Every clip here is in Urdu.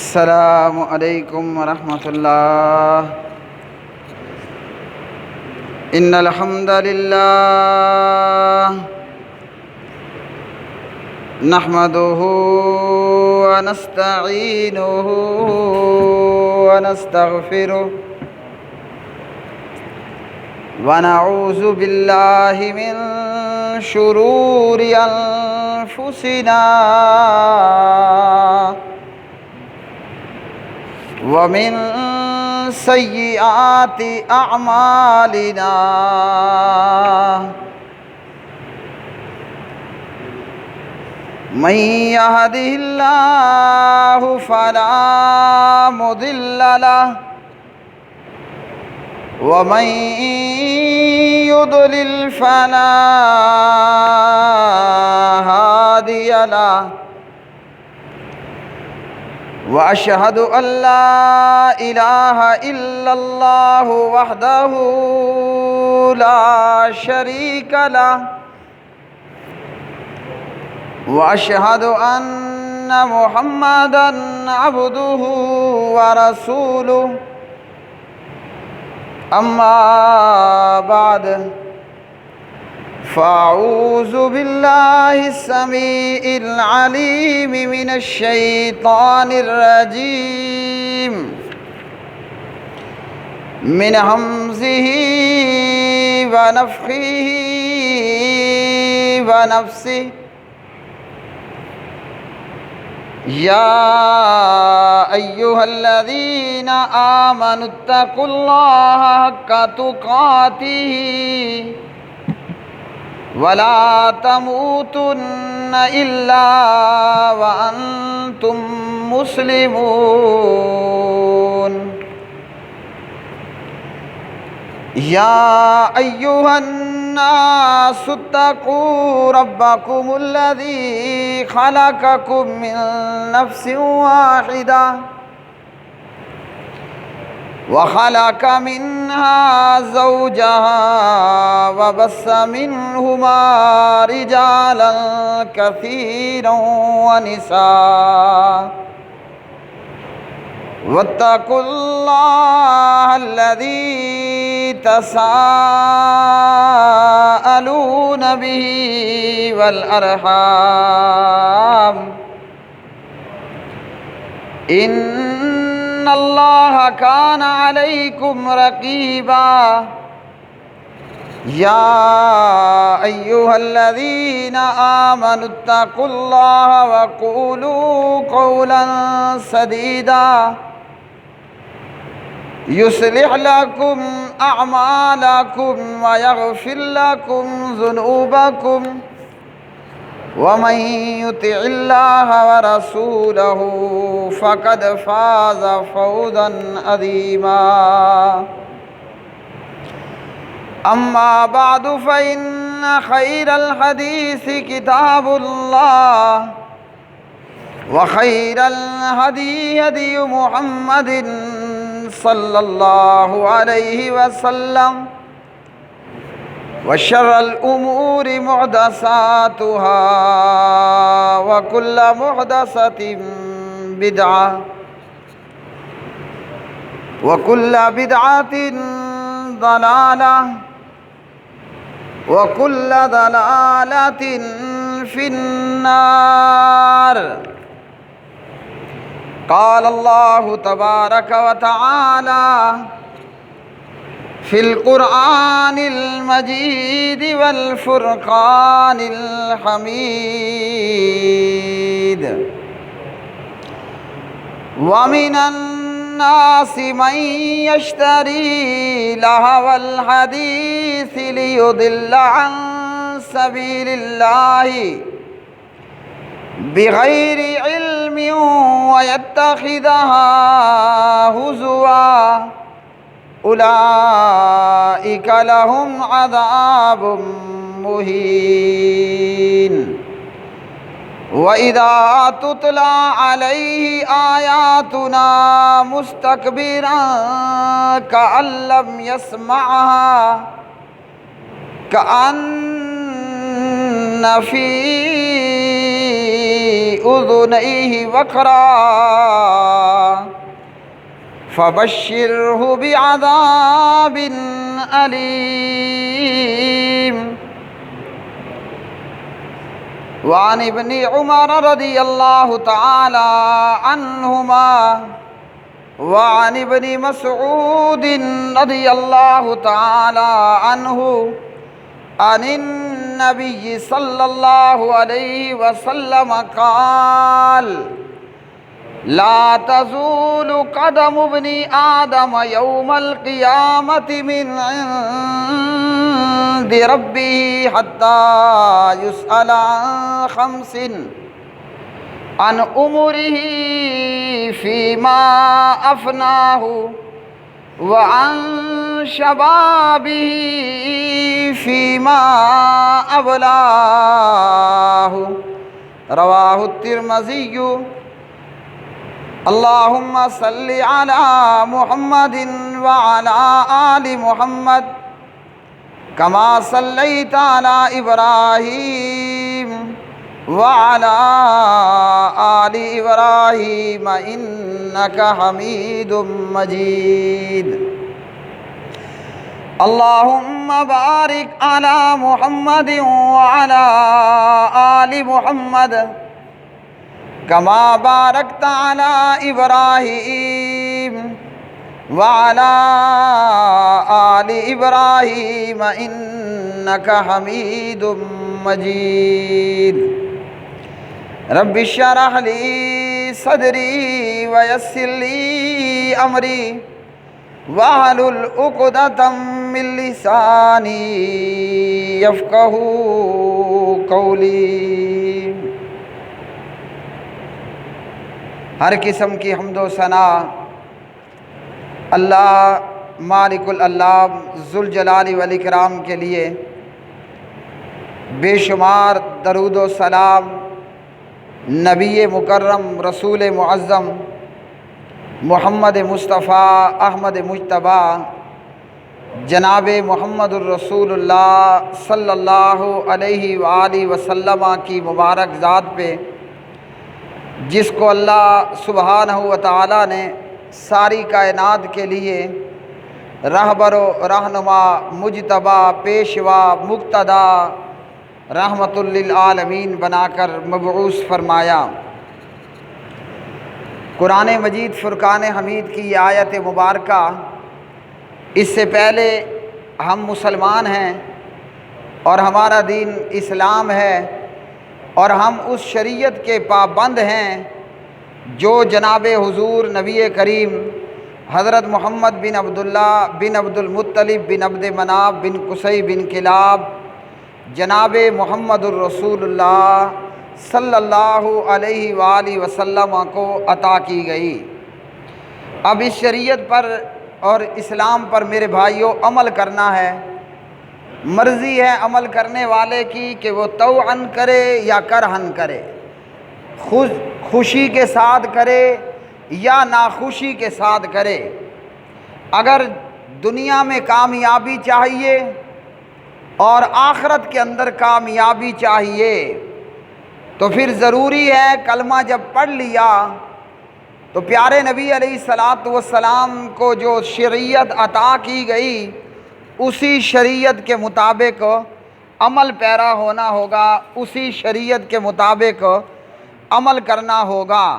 السلام علیکم ورحمۃ اللہ۔ ان الحمد للہ نحمده ونستعینه ونستغفره ونعوذ باللہ من شرور انفسنا ومن سیئات اعمالنا، من يهده الله فلا مضل له ومن يضلل فلا هادي له، وأشهد أن لا إله إلا الله وحده لا شريك له، وأشهد أن محمدًا عبده ورسوله، أما بعد فأعوذ بالله السميع العليم من الشيطان الرجيم، من همزه ونفخه ونفسه، يا أيها الذين آمنوا اتقوا الله حق تقاته ولا تموتن إلا وأنتم مسلمون، يا أيها الناس اتقوا ربكم الذي خلقكم من نفس واحدة وخلق منها زوجها وبث منهما رجالا كثيرا ونساء، واتقوا الله الذي تساءلون به والأرحام، إن الله كان عليكم رقيبا، يا أيها الذين آمنوا اتقوا الله وقولوا قولا سديدا يصلح لكم أعمالكم ويغفر لكم ذنوبكم، ومن يطع الله ورسوله فقد فاز فوزا عظيما، أما بعد فإن خير الحديث كتاب الله، وخير الهدي هدي محمد صلى الله عليه وسلم، وشر الأمور محدثاتها، وكل محدثة بدعة، وكل بدعة ضلالة، وكل ضلالة في النار۔ قال الله تبارك وتعالى في القرآن المجيد والفرقان الحميد، ومن الناس من يشتري لهو الحديث ليضل عن سبيل الله بغير علم ويتخذها هزوا، أولئك لهم عذاب مهين، وإذا تتلى عليه آياتنا مستكبرا كأن لم يسمعها كأن في أذنيه وقرا فبشره بعذاب أليم. وعن ابن عمر رضي الله تعالى عنهما وعن ابن مسعود رضي الله تعالى عنه عن النبي صلى الله عليه وسلم قال: لا تزول قدم ابن آدم يوم القيامة من عند ربه حتى يسأل عن خمس: عن عمره فيما أفناه، وعن شبابه فيما أبلاه. رواه الترمذي. اللهم صل على محمد وعلى آل محمد كما صليت على إبراهيم وعلى آل إبراهيم إنك حميد مجيد. اللهم بارك على محمد وعلى آل محمد كما باركت على إبراهيم وعلى آل إبراهيم إنك حميد مجيد. رب اشرح لي صدري ويسر لي أمري واحلل عقدة من لساني يفقهوا قولي. ہر قسم کی حمد و ثنا اللہ مالک الالام ذوالجلال والاکرام کے لیے، بے شمار درود و سلام نبی مکرم رسول معظم محمد مصطفیٰ احمد مجتبیٰ جناب محمد الرسول اللہ صلی اللہ علیہ وآلہ وسلم کی مبارک ذات پہ، جس کو اللہ سبحانہ و تعالیٰ نے ساری کائنات کے لیے رہبر و رہنما، مجتبیٰ، پیشوا، مقتدیٰ، رحمت للعالمین بنا کر مبعوث فرمایا۔ قرآن مجید فرقان حمید کی یہ آیت مبارکہ، اس سے پہلے ہم مسلمان ہیں اور ہمارا دین اسلام ہے اور ہم اس شریعت کے پابند ہیں جو جناب حضور نبی کریم حضرت محمد بن عبداللہ بن عبد المطلب بن عبد مناف بن قصی بن کلاب جناب محمد الرسول اللہ صلی اللہ علیہ وآلہ وسلم کو عطا کی گئی۔ اب اس شریعت پر اور اسلام پر میرے بھائیوں عمل کرنا ہے۔ مرضی ہے عمل کرنے والے کی کہ وہ طوعاً کرے یا کرہن کرے، خوشی کے ساتھ کرے یا ناخوشی کے ساتھ کرے۔ اگر دنیا میں کامیابی چاہیے اور آخرت کے اندر کامیابی چاہیے تو پھر ضروری ہے کلمہ جب پڑھ لیا تو پیارے نبی علیہ الصلاۃ والسلام کو جو شریعت عطا کی گئی اسی شریعت کے مطابق عمل پیرا ہونا ہوگا، اسی شریعت کے مطابق عمل کرنا ہوگا،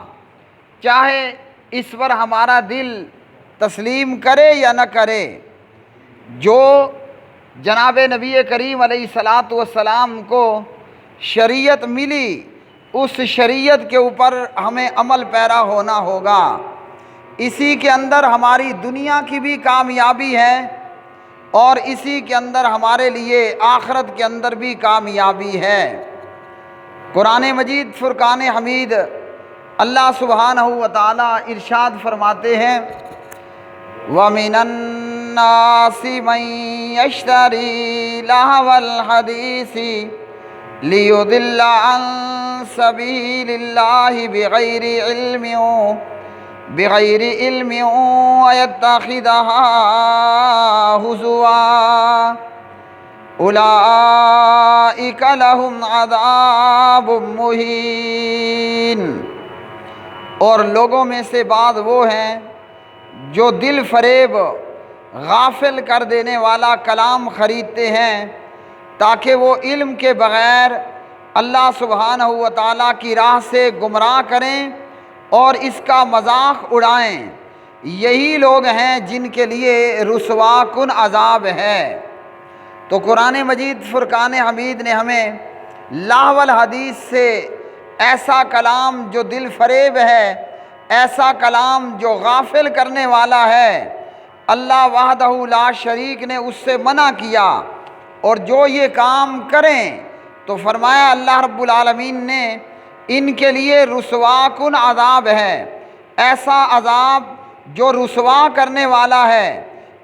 چاہے اس پر ہمارا دل تسلیم کرے یا نہ کرے۔ جو جناب نبی کریم علیہ الصلاۃ والسلام کو شریعت ملی اس شریعت کے اوپر ہمیں عمل پیرا ہونا ہوگا۔ اسی کے اندر ہماری دنیا کی بھی کامیابی ہے اور اسی کے اندر ہمارے لیے آخرت کے اندر بھی کامیابی ہے۔ قرآن مجید فرقان حمید اللہ سبحانہ و تعالی ارشاد فرماتے ہیں: وَمِنَ النَّاسِ مَن يَشْتَرِي لَهْوَ الْحَدِيثِ لِيُضِلَّ عَن سَبِيلِ اللَّهِ بغیر علم وَيَتَّخِذَهَا هُزُوًا أُولَئِكَ لَهُمْ عَذَابٌ مُهِينٌ۔ اور لوگوں میں سے بعض وہ ہیں جو دل فریب غافل کر دینے والا کلام خریدتے ہیں تاکہ وہ علم کے بغیر اللہ سبحانہ و تعالیٰ کی راہ سے گمراہ کریں اور اس کا مذاق اڑائیں۔ یہی لوگ ہیں جن کے لیے رسوا کن عذاب ہے۔ تو قرآن مجید فرقان حمید نے ہمیں لاہ الحدیث سے ایسا کلام جو دل فریب ہے، ایسا کلام جو غافل کرنے والا ہے، اللہ وحدہ لا شریک نے اس سے منع کیا، اور جو یہ کام کریں تو فرمایا اللہ رب العالمین نے ان کے لیے رسوا کن عذاب ہے، ایسا عذاب جو رسوا کرنے والا ہے،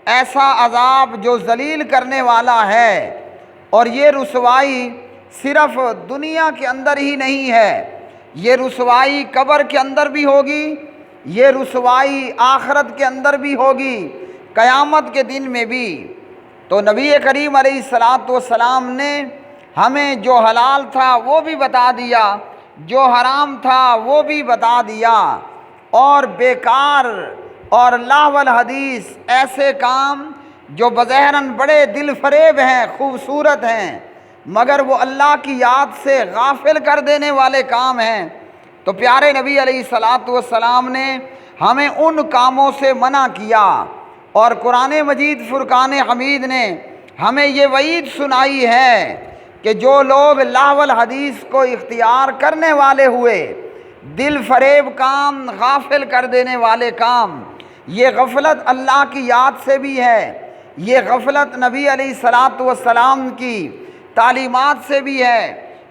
ایسا عذاب جو ذلیل کرنے والا ہے۔ اور یہ رسوائی صرف دنیا کے اندر ہی نہیں ہے، یہ رسوائی قبر کے اندر بھی ہوگی، یہ رسوائی آخرت کے اندر بھی ہوگی، قیامت کے دن میں بھی۔ تو نبی کریم علیہ السلام نے ہمیں جو حلال تھا وہ بھی بتا دیا، جو حرام تھا وہ بھی بتا دیا، اور بیکار اور لاہ الحدیث ایسے کام جو بظاہراً بڑے دل فریب ہیں، خوبصورت ہیں، مگر وہ اللہ کی یاد سے غافل کر دینے والے کام ہیں، تو پیارے نبی علیہ السلام نے ہمیں ان کاموں سے منع کیا۔ اور قرآن مجید فرقان حمید نے ہمیں یہ وعید سنائی ہے کہ جو لوگ لاہ الحدیث کو اختیار کرنے والے ہوئے، دل فریب کام، غافل کر دینے والے کام، یہ غفلت اللہ کی یاد سے بھی ہے، یہ غفلت نبی علیہ السلام کی تعلیمات سے بھی ہے،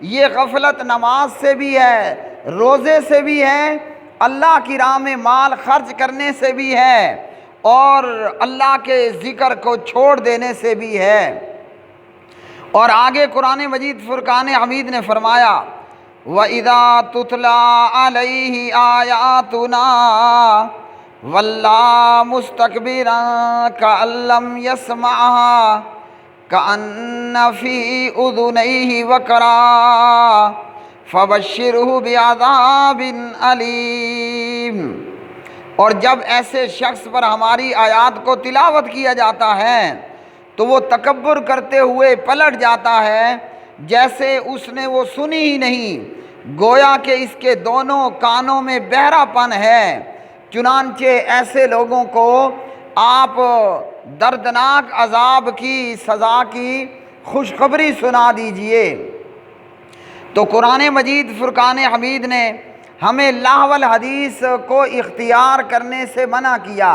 یہ غفلت نماز سے بھی ہے، روزے سے بھی ہے، اللہ کی راہ میں مال خرچ کرنے سے بھی ہے، اور اللہ کے ذکر کو چھوڑ دینے سے بھی ہے۔ اور آگے قرآن مجید فرقان حمید نے فرمایا وَإِذَا تُتْلَىٰ عَلَيْهِ آيَاتُنَا وَلَّىٰ مُسْتَكْبِرًا كَأَن لَّمْ يَسْمَعْهَا كَأَنَّ فِي أُذُنَيْهِ وَقْرًا فَبَشِّرْهُ بِعَذَابٍ أَلِيمٍ۔ اور جب ایسے شخص پر ہماری آیات کو تلاوت کیا جاتا ہے تو وہ تکبر کرتے ہوئے پلٹ جاتا ہے جیسے اس نے وہ سنی ہی نہیں، گویا کہ اس کے دونوں کانوں میں بہرا پن ہے۔ چنانچہ ایسے لوگوں کو آپ دردناک عذاب کی سزا کی خوشخبری سنا دیجئے۔ تو قرآن مجید فرقان حمید نے ہمیں لاہ الحدیث کو اختیار کرنے سے منع کیا،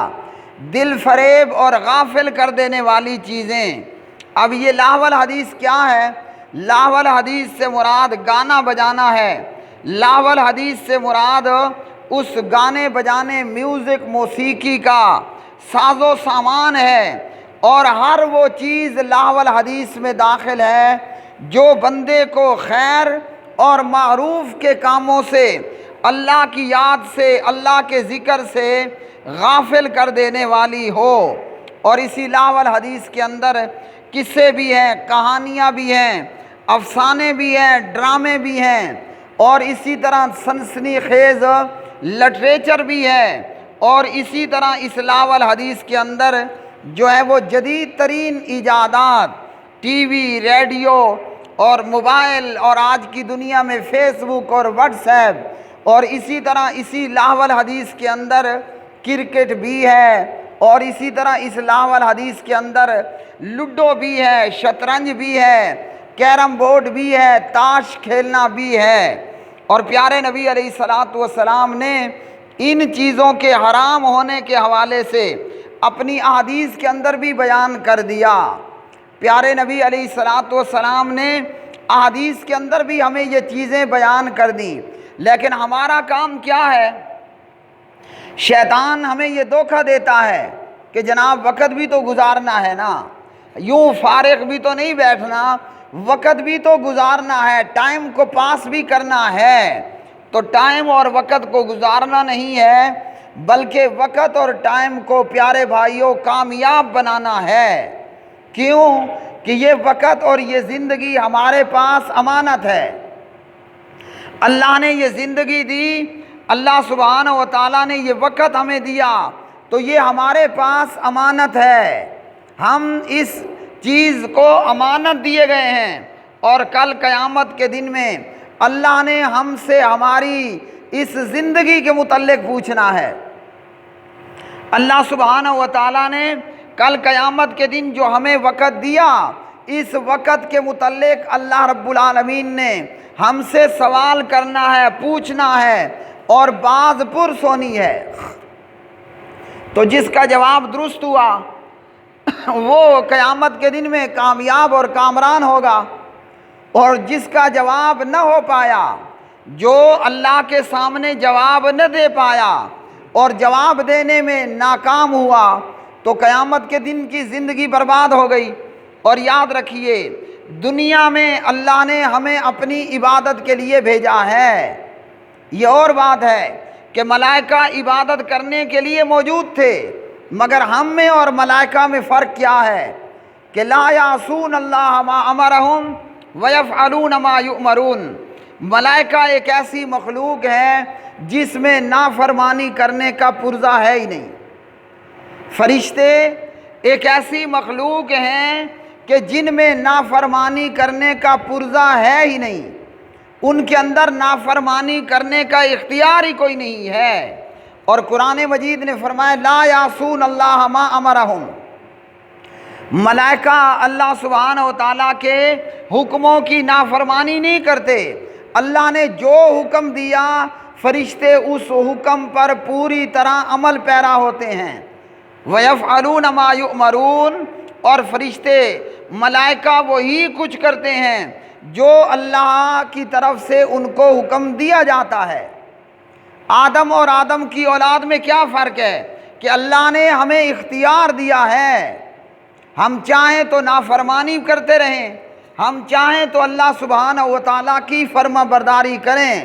دل فریب اور غافل کر دینے والی چیزیں۔ اب یہ لاہ الحدیث کیا ہے؟ لاہ الحدیث سے مراد گانا بجانا ہے، لاہ الحدیث سے مراد اس گانے بجانے، میوزک، موسیقی کا ساز و سامان ہے، اور ہر وہ چیز لاہ الحدیث میں داخل ہے جو بندے کو خیر اور معروف کے کاموں سے، اللہ کی یاد سے، اللہ کے ذکر سے غافل کر دینے والی ہو۔ اور اسی لاہ الحدیث کے اندر قصے بھی ہیں، کہانیاں بھی ہیں، افسانے بھی ہیں، ڈرامے بھی ہیں، اور اسی طرح سنسنی خیز لٹریچر بھی ہے، اور اسی طرح اس لاہ الحدیث کے اندر جو ہے وہ جدید ترین ایجادات، ٹی وی، ریڈیو اور موبائل، اور آج کی دنیا میں فیس بک اور واٹس ایپ، اور اسی طرح اسی لاہ الحدیث کے اندر کرکٹ بھی ہے، اور اسی طرح اس لاہ الحدیث کے اندر لوڈو بھی ہے، شطرنج بھی ہے، کیرم بورڈ بھی ہے، تاش کھیلنا بھی ہے۔ اور پیارے نبی علیہ السلام نے ان چیزوں کے حرام ہونے کے حوالے سے اپنی احادیث کے اندر بھی بیان کر دیا۔ پیارے نبی علیہ السلام نے احادیث کے اندر بھی ہمیں یہ چیزیں بیان کر دیں، لیکن ہمارا کام کیا ہے؟ شیطان ہمیں یہ دھوکہ دیتا ہے کہ جناب وقت بھی تو گزارنا ہے نا، یوں فارغ بھی تو نہیں بیٹھنا، وقت بھی تو گزارنا ہے، ٹائم کو پاس بھی کرنا ہے۔ تو ٹائم اور وقت کو گزارنا نہیں ہے، بلکہ وقت اور ٹائم کو پیارے بھائیوں کامیاب بنانا ہے۔ کیوں؟ کہ یہ وقت اور یہ زندگی ہمارے پاس امانت ہے۔ اللہ نے یہ زندگی دی اللہ سبحانہ و تعالیٰ نے یہ وقت ہمیں دیا تو یہ ہمارے پاس امانت ہے، ہم اس چیز کو امانت دیے گئے ہیں، اور کل قیامت کے دن میں اللہ نے ہم سے ہماری اس زندگی کے متعلق پوچھنا ہے۔ اللہ سبحانہ و تعالیٰ نے کل قیامت کے دن جو ہمیں وقت دیا، اس وقت کے متعلق اللہ رب العالمین نے ہم سے سوال کرنا ہے، پوچھنا ہے، اور باز پرس ہونی ہے۔ تو جس کا جواب درست ہوا وہ قیامت کے دن میں کامیاب اور کامران ہوگا، اور جس کا جواب نہ ہو پایا، جو اللہ کے سامنے جواب نہ دے پایا اور جواب دینے میں ناکام ہوا، تو قیامت کے دن کی زندگی برباد ہو گئی۔ اور یاد رکھیے، دنیا میں اللہ نے ہمیں اپنی عبادت کے لیے بھیجا ہے۔ یہ اور بات ہے کہ ملائکہ عبادت کرنے کے لیے موجود تھے، مگر ہم میں اور ملائکہ میں فرق کیا ہے کہ لا یعصون اللہ ما امرہم ویفعلون ما یؤمرون۔ ملائکہ ایک ایسی مخلوق ہے جس میں نافرمانی کرنے کا پرزہ ہے ہی نہیں۔ فرشتے ایک ایسی مخلوق ہیں کہ جن میں نافرمانی کرنے کا پرزہ ہے ہی نہیں، ان کے اندر نافرمانی کرنے کا اختیار ہی کوئی نہیں ہے۔ اور قرآن مجید نے فرمایا لا یعصون اللہ ما امرہم، ملائکہ اللہ سبحانہ و تعالیٰ کے حکموں کی نافرمانی نہیں کرتے۔ اللہ نے جو حکم دیا، فرشتے اس حکم پر پوری طرح عمل پیرا ہوتے ہیں۔ وَيَفْعَلُونَ مَا يُؤْمَرُونَ، اور فرشتے ملائکہ وہی کچھ کرتے ہیں جو اللہ کی طرف سے ان کو حکم دیا جاتا ہے۔ آدم اور آدم کی اولاد میں کیا فرق ہے کہ اللہ نے ہمیں اختیار دیا ہے، ہم چاہیں تو نافرمانی کرتے رہیں، ہم چاہیں تو اللہ سبحانہ و تعالیٰ کی فرما برداری کریں۔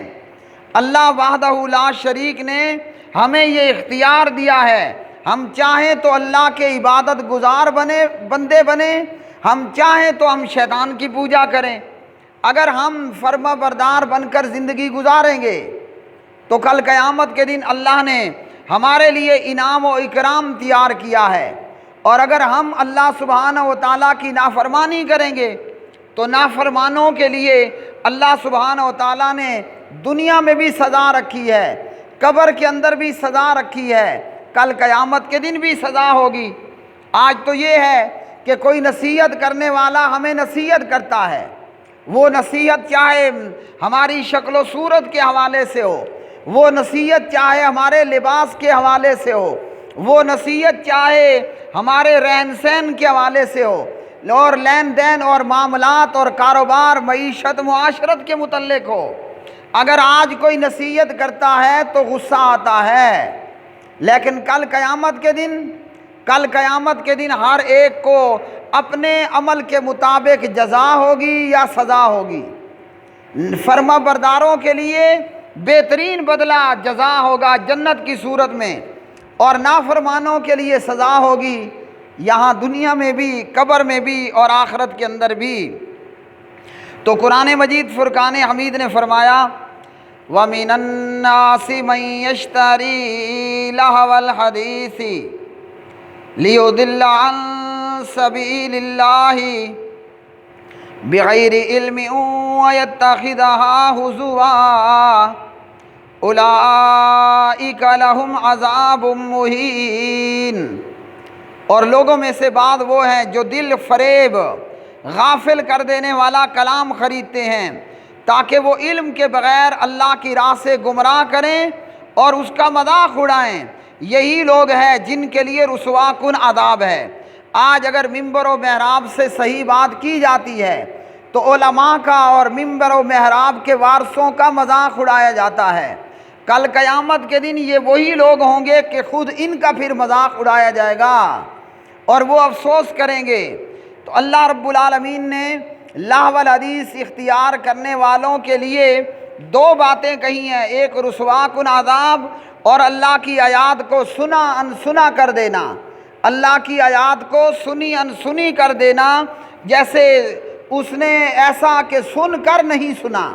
اللہ وحدہ لا شریک نے ہمیں یہ اختیار دیا ہے، ہم چاہیں تو اللہ کے عبادت گزار بندے بنیں، ہم چاہیں تو ہم شیطان کی پوجا کریں۔ اگر ہم فرما بردار بن کر زندگی گزاریں گے تو کل قیامت کے دن اللہ نے ہمارے لیے انعام و اکرام تیار کیا ہے، اور اگر ہم اللہ سبحانہ و تعالیٰ کی نافرمانی کریں گے تو نافرمانوں کے لیے اللہ سبحانہ و تعالیٰ نے دنیا میں بھی سزا رکھی ہے، قبر کے اندر بھی سزا رکھی ہے، کل قیامت کے دن بھی سزا ہوگی۔ آج تو یہ ہے کہ کوئی نصیحت کرنے والا ہمیں نصیحت کرتا ہے، وہ نصیحت چاہے ہماری شکل و صورت کے حوالے سے ہو، وہ نصیحت چاہے ہمارے لباس کے حوالے سے ہو، وہ نصیحت چاہے ہمارے رہن سہن کے حوالے سے ہو، اور لین دین اور معاملات اور کاروبار، معیشت، معاشرت کے متعلق ہو۔ اگر آج کوئی نصیحت کرتا ہے تو غصہ آتا ہے، لیکن کل قیامت کے دن ہر ایک کو اپنے عمل کے مطابق جزا ہوگی یا سزا ہوگی۔ فرما برداروں کے لیے بہترین بدلہ جزا ہوگا جنت کی صورت میں، اور نافرمانوں کے لیے سزا ہوگی یہاں دنیا میں بھی، قبر میں بھی، اور آخرت کے اندر بھی۔ تو قرآن مجید فرقان حمید نے فرمایا وَمِنَ النَّاسِ مَن يَشْتَرِي لَهْوَ الْحَدِيثِ لِيُضِلَّ عَن سَبِيلِ اللَّهِ بِغَيْرِ عِلْمٍ وَيَتَّخِذَهَا هُزُوًا أُولَئِكَ لَهُمْ عَذَابٌ مُّهِينٌ۔ اور لوگوں میں سے بعض وہ ہیں جو دل فریب، غافل کر دینے والا کلام خریدتے ہیں تاکہ وہ علم کے بغیر اللہ کی راہ سے گمراہ کریں اور اس کا مذاق اڑائیں۔ یہی لوگ ہیں جن کے لیے رسوا کن عذاب ہے۔ آج اگر ممبر و محراب سے صحیح بات کی جاتی ہے تو علماء کا اور ممبر و محراب کے وارثوں کا مذاق اڑایا جاتا ہے۔ کل قیامت کے دن یہ وہی لوگ ہوں گے کہ خود ان کا پھر مذاق اڑایا جائے گا اور وہ افسوس کریں گے۔ تو اللہ رب العالمین نے لہو الحدیث اختیار کرنے والوں کے لیے دو باتیں کہی ہیں، ایک رسوا کن عذاب اور اللہ کی آیات کو سنا انسنا کر دینا۔ اللہ کی آیات کو سنی انسنی کر دینا، جیسے اس نے ایسا کہ سن کر نہیں سنا،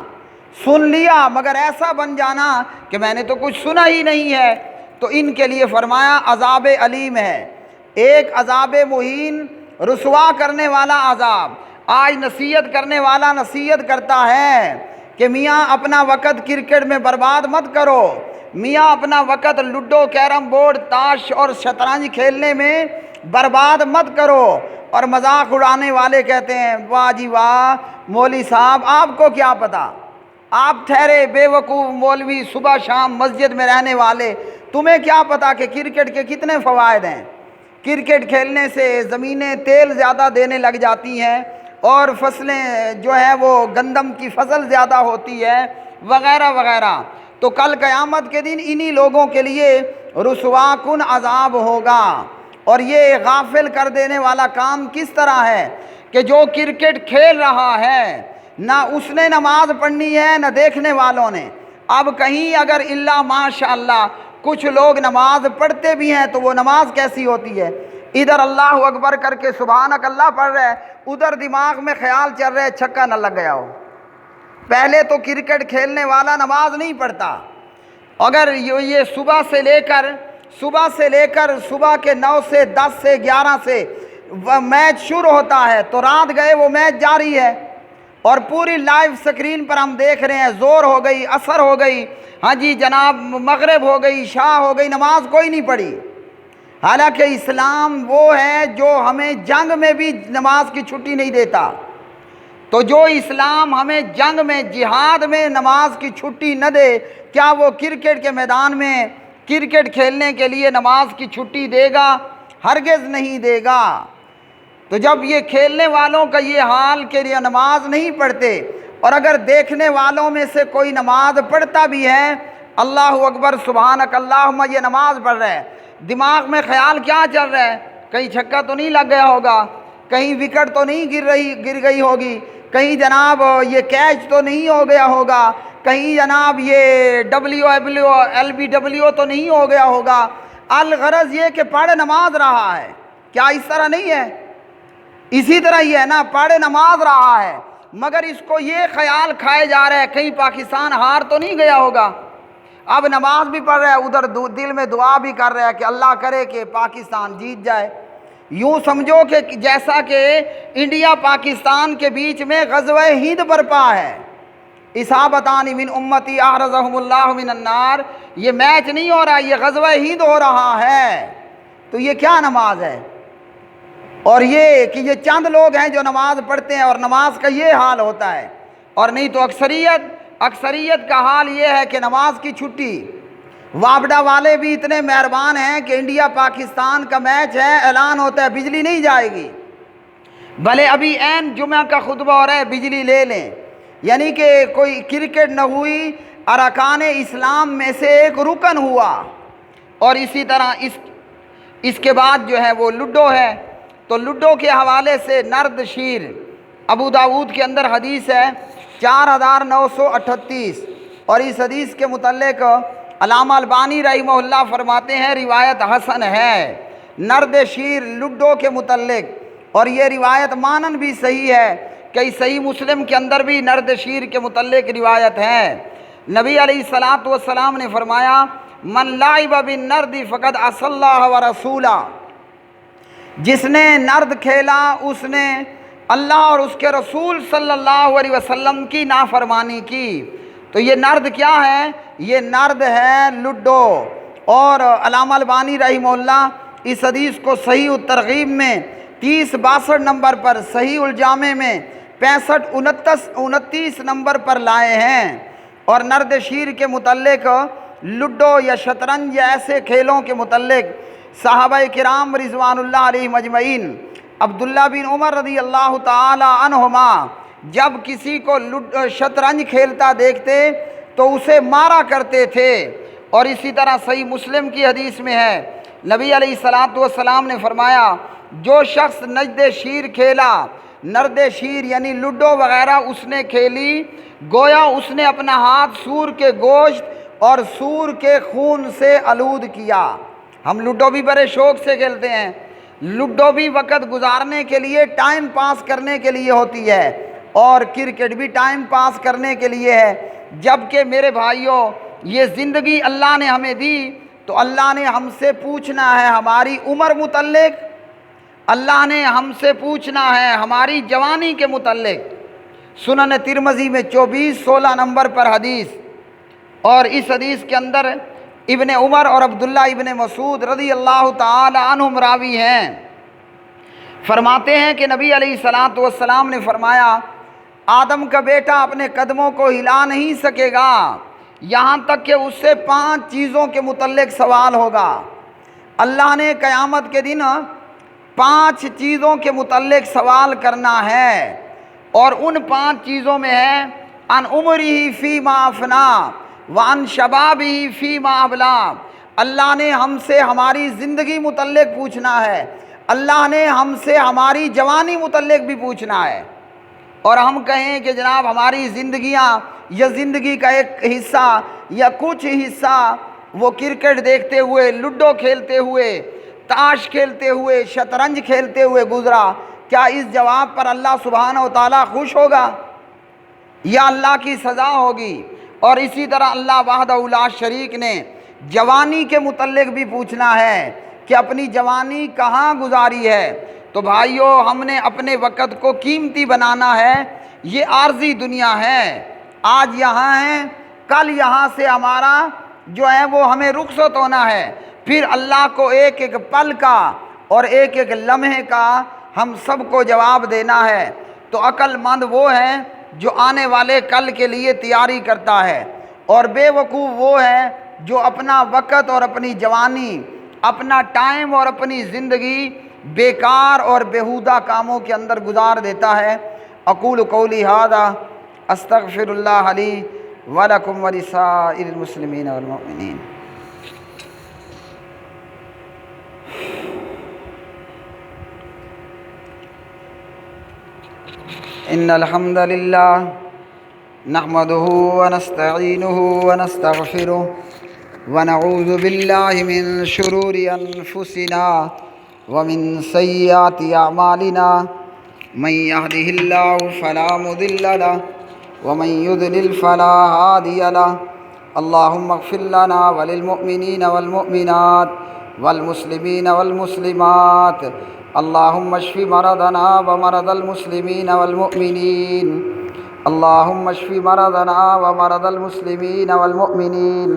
سن لیا مگر ایسا بن جانا کہ میں نے تو کچھ سنا ہی نہیں ہے، تو ان کے لیے فرمایا عذاب علیم ہے، ایک عذاب مہین، رسوا کرنے والا عذاب۔ آج نصیحت کرنے والا نصیحت کرتا ہے کہ میاں اپنا وقت کرکٹ میں برباد مت کرو، میاں اپنا وقت لوڈو، کیرم بورڈ، تاش اور شطرنج کھیلنے میں برباد مت کرو۔ اور مذاق اڑانے والے کہتے ہیں واہ جی واہ مولوی صاحب، آپ کو کیا پتہ، آپ ٹھہرے بے وقوف مولوی صبح شام مسجد میں رہنے والے، تمہیں کیا پتہ کہ کرکٹ کے کتنے فوائد ہیں۔ کرکٹ کھیلنے سے زمینیں تیل زیادہ دینے لگ جاتی ہیں اور فصلیں جو ہے وہ گندم کی فصل زیادہ ہوتی ہے وغیرہ وغیرہ۔ تو کل قیامت کے دن انہی لوگوں کے لیے رسوا کن عذاب ہوگا۔ اور یہ غافل کر دینے والا کام کس طرح ہے کہ جو کرکٹ کھیل رہا ہے نہ اس نے نماز پڑھنی ہے نہ دیکھنے والوں نے۔ اب کہیں اگر الا ماشاء اللہ کچھ لوگ نماز پڑھتے بھی ہیں تو وہ نماز کیسی ہوتی ہے، ادھر اللہ اکبر کر کے سبحانک اللہ پڑھ رہے، ادھر دماغ میں خیال چل رہے چھکا نہ لگ گیا ہو۔ پہلے تو کرکٹ کھیلنے والا نماز نہیں پڑھتا، اگر یہ صبح سے لے کر صبح کے 9 سے 10 سے 11 سے میچ شروع ہوتا ہے تو رات گئے وہ میچ جاری ہے، اور پوری لائیو سکرین پر ہم دیکھ رہے ہیں، زور ہو گئی، عصر ہو گئی، ہاں جی جناب مغرب ہو گئی، عشاء ہو گئی، نماز کوئی نہیں پڑھی۔ حالانکہ اسلام وہ ہے جو ہمیں جنگ میں بھی نماز کی چھٹی نہیں دیتا، تو جو اسلام ہمیں جنگ میں جہاد میں نماز کی چھٹی نہ دے، کیا وہ کرکٹ کے میدان میں کرکٹ کھیلنے کے لیے نماز کی چھٹی دے گا؟ ہرگز نہیں دے گا۔ تو جب یہ کھیلنے والوں کا یہ حال کہ یہ نماز نہیں پڑھتے، اور اگر دیکھنے والوں میں سے کوئی نماز پڑھتا بھی ہے، اللہ اکبر سبحانک اللہم یہ نماز پڑھ رہا ہے، دماغ میں خیال کیا چل رہا ہے، کہیں چھکا تو نہیں لگ گیا ہوگا، کہیں وکٹ تو نہیں گر گئی ہوگی، کہیں جناب یہ کیچ تو نہیں ہو گیا ہوگا، کہیں جناب یہ LBW تو نہیں ہو گیا ہوگا۔ الغرض یہ کہ پڑھ نماز رہا ہے، کیا اس طرح نہیں ہے؟ اسی طرح ہی ہے نا، پڑھ نماز رہا ہے مگر اس کو یہ خیال کھائے جا رہا ہے کہیں پاکستان ہار تو نہیں گیا ہوگا۔ اب نماز بھی پڑھ رہا ہے، ادھر دل میں دعا بھی کر رہا ہے کہ اللہ کرے کہ پاکستان جیت جائے۔ یوں سمجھو کہ جیسا کہ انڈیا پاکستان کے بیچ میں غزوہ ہند برپا ہے، اصابتان من امتی احرزہم اللہ من النار، یہ میچ نہیں ہو رہا، یہ غزوہ ہند ہو رہا ہے۔ تو یہ کیا نماز ہے؟ اور یہ کہ یہ چند لوگ ہیں جو نماز پڑھتے ہیں اور نماز کا یہ حال ہوتا ہے، اور نہیں تو اکثریت کا حال یہ ہے کہ نماز کی چھٹی۔ وابڈا والے بھی اتنے مہربان ہیں کہ انڈیا پاکستان کا میچ ہے، اعلان ہوتا ہے بجلی نہیں جائے گی، بھلے ابھی عین جمعہ کا خطبہ ہو رہا ہے بجلی لے لیں، یعنی کہ کوئی کرکٹ نہ ہوئی، ارکان اسلام میں سے ایک رکن ہوا۔ اور اسی طرح اس کے بعد جو ہے وہ لوڈو ہے، تو لوڈو کے حوالے سے نرد شیر، ابو داود کے اندر حدیث ہے 4938، اور اس حدیث کے متعلق علامہ البانی رحمہ اللہ فرماتے ہیں روایت حسن ہے نرد شیر لوڈو کے متعلق، اور یہ روایت مانن بھی صحیح ہے کہ صحیح مسلم کے اندر بھی نرد شیر کے متعلق روایت ہے۔ نبی علیہ الصلوۃ والسلام نے فرمایا من لعب بالنرد فقد عصى اللہ ورسولہ، جس نے نرد کھیلا اس نے اللہ اور اس کے رسول صلی اللہ علیہ وسلم کی نافرمانی کی۔ تو یہ نرد کیا ہے؟ یہ نرد ہے لوڈو۔ اور علامہ البانی رحمہ اللہ اس حدیث کو صحیح الترغیب میں 3062 نمبر پر، صحیح الجامع میں 6529 نمبر پر لائے ہیں۔ اور نرد شیر کے متعلق، لوڈو یا شطرنج یا ایسے کھیلوں کے متعلق صحابہ کرام رضوان اللہ علیہ مجمعین، عبداللہ بن عمر رضی اللہ تعالی عنہما جب کسی کو شطرنج کھیلتا دیکھتے تو اسے مارا کرتے تھے۔ اور اسی طرح صحیح مسلم کی حدیث میں ہے نبی علیہ الصلوۃ والسلام نے فرمایا جو شخص نجد شیر کھیلا، نرد شیر یعنی لوڈو وغیرہ اس نے کھیلی، گویا اس نے اپنا ہاتھ سور کے گوشت اور سور کے خون سے آلود کیا۔ ہم لوڈو بھی بڑے شوق سے کھیلتے ہیں، لوڈو بھی وقت گزارنے کے لیے، ٹائم پاس کرنے کے لیے ہوتی ہے، اور کرکٹ بھی ٹائم پاس کرنے کے لیے ہے۔ جبکہ میرے بھائیوں یہ زندگی اللہ نے ہمیں دی تو اللہ نے ہم سے پوچھنا ہے ہماری عمر متعلق، اللہ نے ہم سے پوچھنا ہے ہماری جوانی کے متعلق۔ سنن ترمذی میں 2416 نمبر پر حدیث، اور اس حدیث کے اندر ابن عمر اور عبداللہ ابن مسعود رضی اللہ تعالی عنہم راوی ہیں۔ فرماتے ہیں کہ نبی علیہ الصلاۃ والسلام نے فرمایا آدم کا بیٹا اپنے قدموں کو ہلا نہیں سکے گا یہاں تک کہ اس سے 5 چیزوں کے متعلق سوال ہوگا۔ اللہ نے قیامت کے دن 5 چیزوں کے متعلق سوال کرنا ہے، اور ان 5 چیزوں میں ہے ان عمرہ فیما افنا وان شبابہ فیما ابلا۔ اللہ نے ہم سے ہماری زندگی متعلق پوچھنا ہے، اللہ نے ہم سے ہماری جوانی متعلق بھی پوچھنا ہے۔ اور ہم کہیں کہ جناب ہماری زندگیاں یا زندگی کا ایک حصہ یا کچھ حصہ وہ کرکٹ دیکھتے ہوئے، لوڈو کھیلتے ہوئے، تاش کھیلتے ہوئے، شطرنج کھیلتے ہوئے گزرا، کیا اس جواب پر اللہ سبحانہ و تعالیٰ خوش ہوگا یا اللہ کی سزا ہوگی؟ اور اسی طرح اللہ وحدہ لا شریک نے جوانی کے متعلق بھی پوچھنا ہے کہ اپنی جوانی کہاں گزاری ہے۔ تو بھائیو ہم نے اپنے وقت کو قیمتی بنانا ہے۔ یہ عارضی دنیا ہے، آج یہاں ہیں، کل یہاں سے ہمارا جو ہے وہ ہمیں رخصت ہونا ہے، پھر اللہ کو ایک ایک پل کا اور ایک ایک لمحے کا ہم سب کو جواب دینا ہے۔ تو عقل مند وہ ہے جو آنے والے کل کے لیے تیاری کرتا ہے، اور بے وقوف وہ ہے جو اپنا وقت اور اپنی جوانی، اپنا ٹائم اور اپنی زندگی بیکار اور بیہودہ کاموں کے اندر گزار دیتا ہے۔ اقول قولی ھذا استغفر اللہ لی ولکم ولسائر المسلمین والمؤمنین۔ ان الحمد للہ نحمده ونستعینه ونستغفره ونعوذ باللہ من شرور انفسنا ومن سیئات اعمالنا من يهده الله فلا مضل له ومن يضلل فلا هادي له۔ اللهم اغفر لنا وللمؤمنين والمؤمنات والمسلمين والمسلمات، اللهم اشف مرضنا ومرض المسلمين والمؤمنين، اللهم اشف مرضنا ومرض المسلمين والمؤمنين،